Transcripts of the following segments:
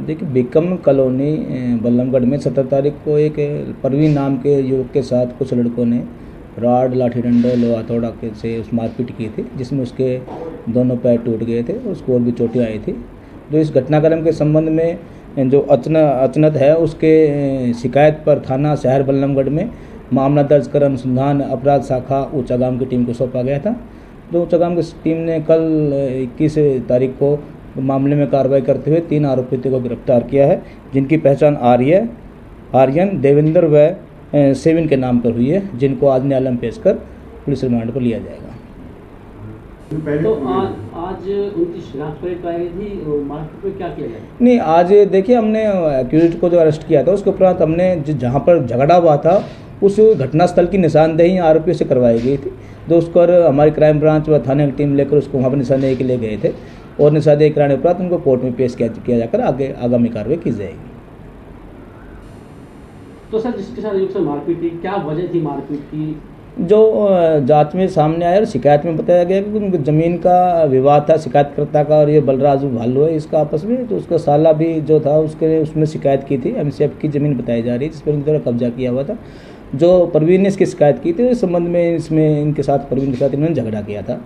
देखिए become colony Ballabhgarh में 17 तारीख को एक परवीन नाम के युवक के साथ कुछ लड़कों ने रॉड, लाठी डंडे, लोहा हथौड़ा के से उस मारपीट की थी, जिसमें उसके दोनों पैर टूट गए थे और उसको और भी चोटें आई थी। जो इस घटनाक्रम के संबंध में जो अचनत है उसके शिकायत पर थाना शहर बल्लमगढ़ में मामला दर्ज कर अनुसंधान अपराध शाखा ऊंचागाम की टीम को सौंपा गया था। जो ऊंचागाम की टीम ने कल 21 तारीख को मामले में कार्रवाई करते हुए 3 आरोपियों को गिरफ्तार किया है, जिनकी पहचान आर्यन, देवेंद्र व सेविन के नाम पर हुई है, जिनको आज न्यायालय में पेश कर पुलिस रिमांड पर लिया जाएगा। तो आज उनकी शिनाख्त कराई गई थी और मार्केट में क्या किया गया? नहीं, आज देखिए हमने एक्यूज्ड को जो अरेस्ट किया था उसके उपरांत हमने जहाँ पर झगड़ा हुआ था उस घटनास्थल की निशानदेही आरोपियों से करवाई गई थी। जो उसको हमारी क्राइम ब्रांच व थाने की टीम लेकर उसको वहाँ पर निशानदेही के लिए गए थे और निशानदेही कराने के उपरांत उनको कोर्ट में पेश किया जाकर आगामी कार्रवाई की जाएगी। तो सर, जिसके साथ मारपीट थी, क्या वजह थी मारपीट की? जो जांच में सामने आया और शिकायत में बताया गया कि उनकी ज़मीन का विवाद था शिकायतकर्ता का और ये बलराज भालू है इसका आपस में। तो उसका साला भी जो था उसमें शिकायत की थी, एमसीएफ की ज़मीन बताई जा रही है जिस पर इनके द्वारा कब्जा किया हुआ था। जो परवीन ने इसकी शिकायत की थी इस संबंध में परवीन के साथ इन्होंने झगड़ा किया था।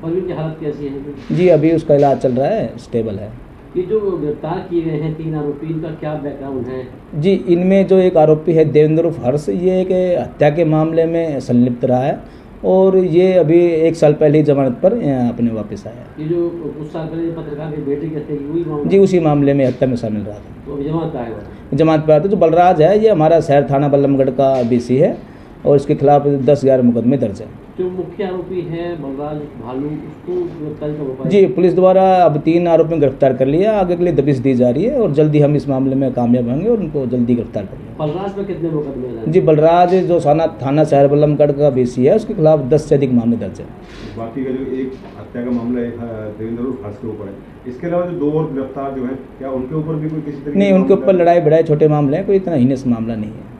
परवीन की हालत कैसी है? जी अभी उसका इलाज चल रहा है, स्टेबल है। ये जो गिरफ्तार किए गए हैं 3 आरोपी, इनका क्या बैकग्राउंड है? जी इनमें जो एक आरोपी है देवेंद्र उर्फ हर्ष, ये एक हत्या के मामले में संलिप्त रहा है और ये अभी 1 साल पहले ही जमानत पर अपने वापस आया। ये जो कुछ साल पहले पत्रकार की बेटी के थे वही मामला? जी उसी मामले में हत्या में शामिल रहा था। तो जमानत पर आया? जमानत पर आया था। जो बलराज है ये हमारा शहर थाना बल्लमगढ़ का बीसी है और इसके खिलाफ 10-11 मुकदमे दर्ज है। जो मुख्य आरोपी है बलराज भालू, उसको गिरफ्तार कब हो पाएगा? जी पुलिस द्वारा अब 3 आरोपियों को गिरफ्तार कर लिया, आगे के लिए दबिश दी जा रही है और जल्दी हम इस मामले में कामयाब होंगे और उनको जल्दी गिरफ्तार करेंगे। बलराज पर कितने मुकदमे हैं? जी बलराज जो थाना शहर बल्लमगढ़ का बीसी है उसके खिलाफ 10 से अधिक मामले दर्ज है। बाकी का जो एक हत्या का मामला एक देवेंद्र उर्फ हर्ष के ऊपर है, इसके अलावा जो 2 और गिरफ्तार जो है क्या उनके ऊपर भी कोई किसी तरह? नहीं, उनके ऊपर लड़ाई भिड़ाई छोटे मामले हैं, कोई इतना हीनस मामला नहीं है।